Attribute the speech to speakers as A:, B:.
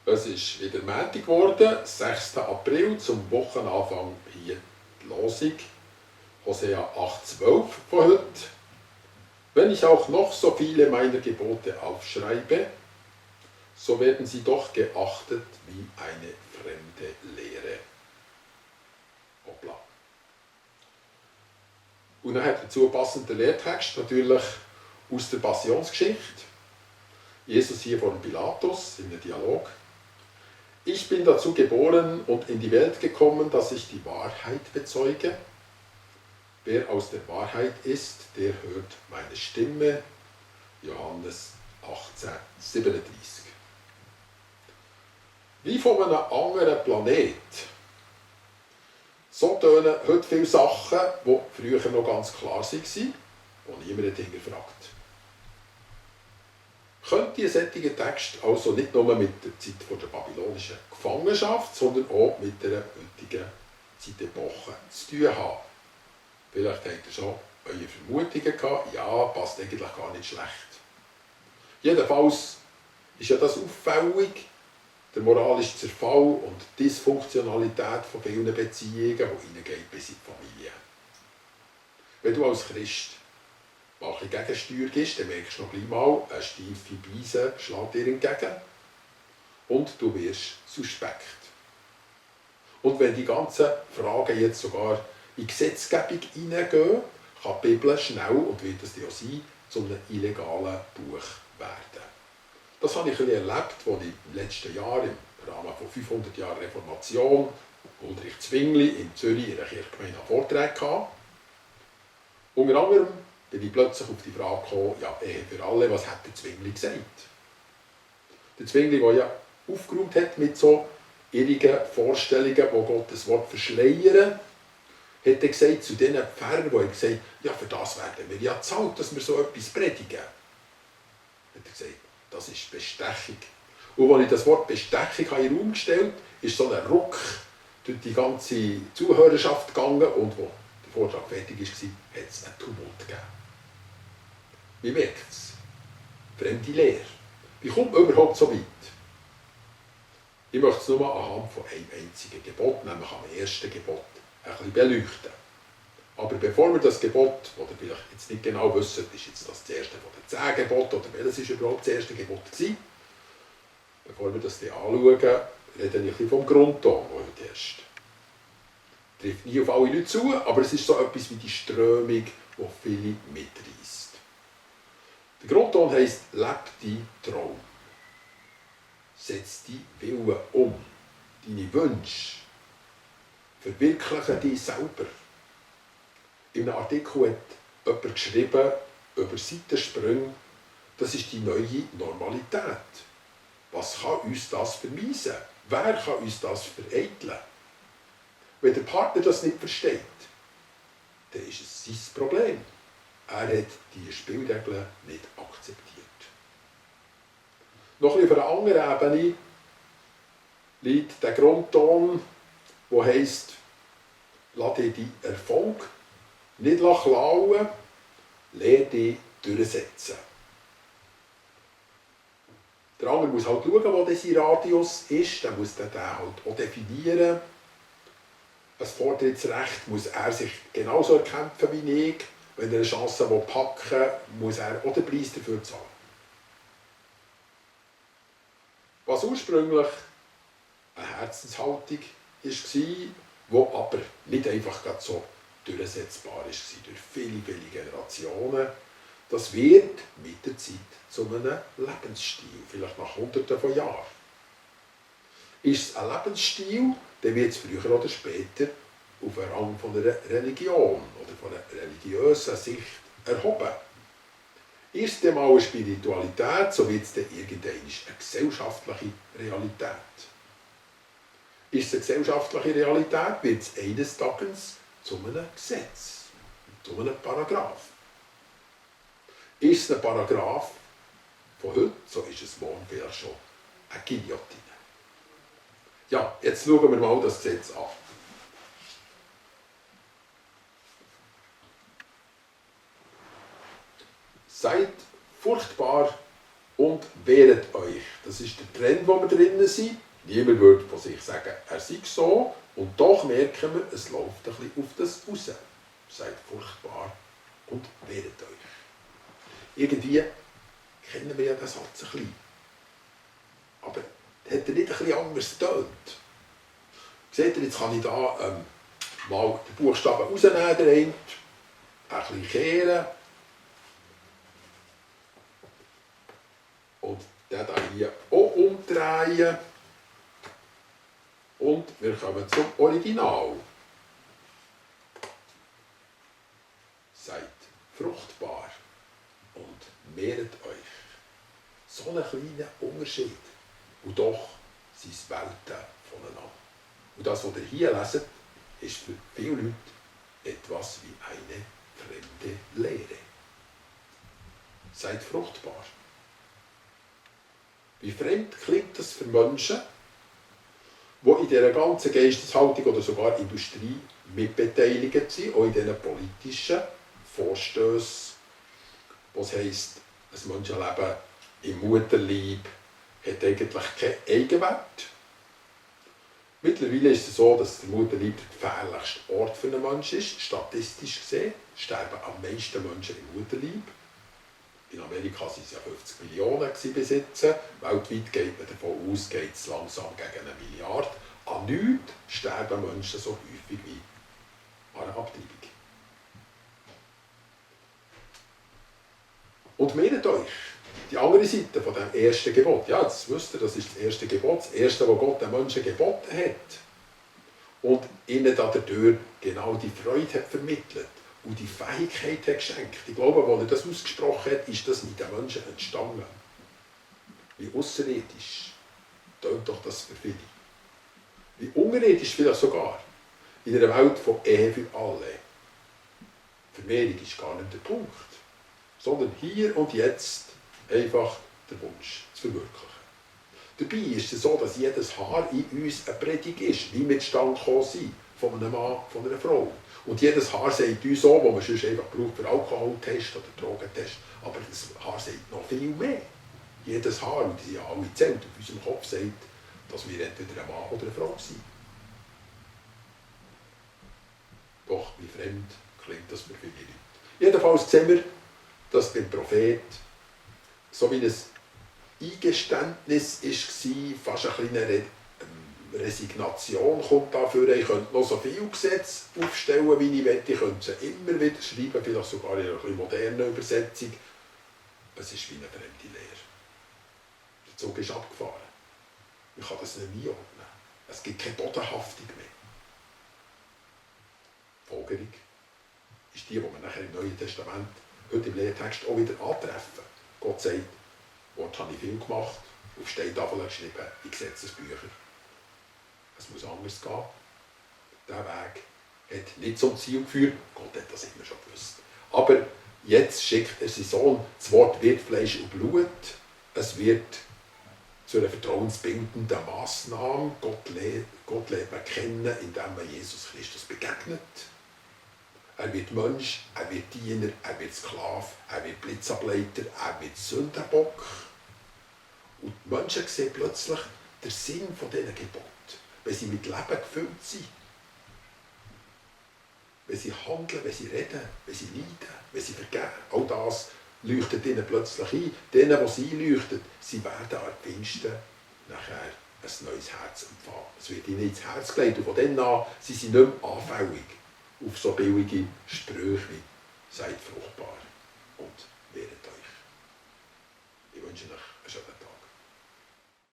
A: Es ist wieder Montag geworden, 6. April, zum Wochenanfang hier die Losung. Hosea 8,12 von heute. Wenn ich auch noch so viele meiner Gebote aufschreibe, so werden sie doch geachtet wie eine fremde Lehre. Hoppla. Und dann hat dazu passender Lehrtext, natürlich aus der Passionsgeschichte. Jesus hier vor dem Pilatus in einem Dialog. Ich bin dazu geboren und in die Welt gekommen, dass ich die Wahrheit bezeuge. Wer aus der Wahrheit ist, der hört meine Stimme. Johannes 18,37. Wie von einem anderen Planet. So tönen heute viele Sachen, die früher noch ganz klar waren, die niemand hinterfragt. Könnte ein solcher Text also nicht nur mit der Zeit der babylonischen Gefangenschaft, sondern auch mit der heutigen Zeitepoche zu tun haben? Vielleicht habt ihr schon eure Vermutungen gehabt, ja, passt eigentlich gar nicht schlecht. Jedenfalls ist ja das auffällig, der moralische Zerfall und die Dysfunktionalität von vielen Beziehungen, die hineingeht bis in die Familie. Wenn du als Christ mal ein bisschen Gegensteuer gibst, dann merkst du noch gleich mal, eine steife Beise schlägt dir entgegen und du wirst suspekt. Und wenn die ganzen Fragen jetzt sogar in die Gesetzgebung hineingehen, kann die Bibel schnell, und wird es ja sein, zu einem illegalen Buch werden. Das habe ich erlebt, als ich im letzten Jahr im Rahmen von 500 Jahren Reformation Ulrich Zwingli in Zürich in einer Kirchgemeinde Vorträge hatte. Unter anderem bin ich plötzlich auf die Frage gekommen, ja, Ehe für alle, was hat der Zwingli gesagt? Der Zwingli, der ja aufgeräumt hat mit so irrigen Vorstellungen, die Gottes Wort verschleiern, hat er gesagt zu diesen Pfarrern, die gesagt haben, ja, für das werden wir ja gezahlt, dass wir so etwas predigen. Hat er gesagt, das ist Bestechung. Und als ich das Wort Bestechung in den Raum gestellt habe, ist so ein Ruck durch die ganze Zuhörerschaft gegangen und als der Vortrag fertig war, hat es einen Tumult gegeben. Wie merkt es? Fremde Lehre. Wie kommt man überhaupt so weit? Ich möchte es nur anhand von einem einzigen Gebot, nämlich am ersten Gebot, ein bisschen beleuchten. Aber bevor wir das Gebot, oder vielleicht jetzt nicht genau wissen, ist jetzt das erste von den 10 Geboten oder welches ist überhaupt das erste Gebot gewesen, bevor wir das anschauen, rede ich ein bisschen vom Grundton, der heute herrscht. Trifft nie auf alle Leute zu, aber es ist so etwas wie die Strömung, die viele mitreißt. Der Grundton heisst, leb deinen Traum. Setz deinen Willen um, deine Wünsche. Verwirkliche dich selber. In einem Artikel hat jemand geschrieben über Seitensprünge, das ist die neue Normalität. Was kann uns das vermeisen? Wer kann uns das vereiteln? Wenn der Partner das nicht versteht, dann ist es sein Problem. Er hat diese Spielregeln nicht akzeptiert. Noch auf einer anderen Ebene liegt der Grundton, der heisst, lass dir deinen Erfolg nicht klauen, lerne dich durchsetzen. Der andere muss halt schauen, wo sein Radius ist, der muss den halt auch definieren. Ein Vortrittsrecht muss er sich genauso erkämpfen wie ich. Wenn er eine Chance packen will, muss er auch den Preis dafür zahlen. Was ursprünglich eine Herzenshaltung war, die aber nicht einfach so durchsetzbar war durch viele, viele Generationen, das wird mit der Zeit zu einem Lebensstil, vielleicht nach Hunderten von Jahren. Ist es ein Lebensstil, dann wird es früher oder später auf den Rang von einer Religion oder von einer religiösen Sicht erhoben. Ist es mal eine Spiritualität, so wird es dann irgendwann eine gesellschaftliche Realität. Ist es eine gesellschaftliche Realität, wird es eines Tages zu einem Gesetz, zu einem Paragraph. Ist es ein Paragraph von heute, so ist es morgen vielleicht schon eine Guillotine. Ja, jetzt schauen wir mal das Gesetz an. Seid furchtbar und wehret euch. Das ist der Trend, wo wir drinnen sind. Niemand würde von sich sagen, er sei so. Und doch merken wir, es läuft ein bisschen auf das raus. Seid furchtbar und wehret euch. Irgendwie kennen wir ja den Satz ein bisschen. Aber hat er nicht ein bisschen anders getönt? Seht ihr, jetzt kann ich da mal den Buchstaben rausnehmen, der eine, ein bisschen kehren und den hier auch umdrehen. Und wir kommen zum Original. Seid fruchtbar und mehret euch. So ein kleiner Unterschied. Und doch sind es Welten voneinander. Und das, was ihr hier leset, ist für viele Leute etwas wie eine fremde Lehre. Seid fruchtbar. Wie fremd klingt das für Menschen, die in dieser ganzen Geisteshaltung oder sogar Industrie mitbeteiligt sind, auch in diesen politischen Vorstößen, was heisst, ein Menschenleben im Mutterleib hat eigentlich keinen Eigenwert. Mittlerweile ist es so, dass der Mutterleib der gefährlichste Ort für einen Menschen ist. Statistisch gesehen sterben am meisten Menschen im Mutterleib. In Amerika waren es ja 50 Millionen bis jetzt. Weltweit geht man davon aus, geht es langsam gegen 1 Milliarde. An nichts sterben Menschen so häufig wie an einer Abtreibung. Und mehret euch, die andere Seite von dem ersten Gebot. Ja, jetzt wisst ihr, das ist das erste Gebot, das erste, was Gott den Menschen geboten hat. Und ihnen dadurch genau die Freude hat vermittelt und die Fähigkeit hat geschenkt. Ich glaube, als er das ausgesprochen hat, ist das mit den Menschen entstanden. Wie ausserirdisch tönt doch das für viele. Wie unterirdisch vielleicht sogar. In einer Welt von Ehe für alle. Vermehrung ist gar nicht der Punkt. Sondern hier und jetzt einfach der Wunsch zu verwirklichen. Dabei ist es so, dass jedes Haar in uns eine Predigt ist, wie wir zustande gekommen sind, von einem Mann, von einer Frau. Und jedes Haar sagt uns so, wo man sonst einfach braucht für Alkoholtest oder Drogentest. Aber das Haar sagt noch viel mehr. Jedes Haar, und die sind ja alle zählt, auf unserem Kopf sagt, dass wir entweder ein Mann oder eine Frau sind. Doch, wie fremd klingt das für viele Leute. Jedenfalls sehen wir, dass beim Prophet so wie ein Eingeständnis war, fast eine kleine Resignation kommt dafür. Ich könnte noch so viele Gesetze aufstellen, wie ich möchte. Ich könnte sie immer wieder schreiben, vielleicht sogar in einer modernen Übersetzung. Es ist wie eine fremde Lehre. Der Zug ist abgefahren. Ich kann das nicht einordnen. Es gibt keine Bodenhaftung mehr. Folgerung ist die, die wir nachher im Neuen Testament heute im Lehrtext auch wieder antreffen. Gott sagt, Wort habe ich viel gemacht, auf Steintafel geschrieben, in Gesetzesbüchern. Es muss anders gehen. Dieser Weg hat nicht zum Ziel geführt, Gott hat das immer schon gewusst. Aber jetzt schickt er seinen Sohn, das Wort wird Fleisch und Blut, es wird zu einer vertrauensbildenden Massnahme. Gott lernt man kennen, indem man Jesus Christus begegnet. Er wird Mensch, er wird Diener, er wird Sklave, er wird Blitzableiter, er wird Sündenbock. Und die Menschen sehen plötzlich den Sinn von diesen Geboten, wenn sie mit Leben gefüllt sind. Wenn sie handeln, wenn sie reden, wenn sie leiden, wenn sie vergeben. All das leuchtet ihnen plötzlich ein. Denen, die sie einleuchtet, sie werden an Pfingsten nachher ein neues Herz empfangen. Es wird ihnen ins Herz gelegt und von dann an sind sie nicht mehr anfällig auf so billige Sprüche wie «Seid fruchtbar und werdet euch».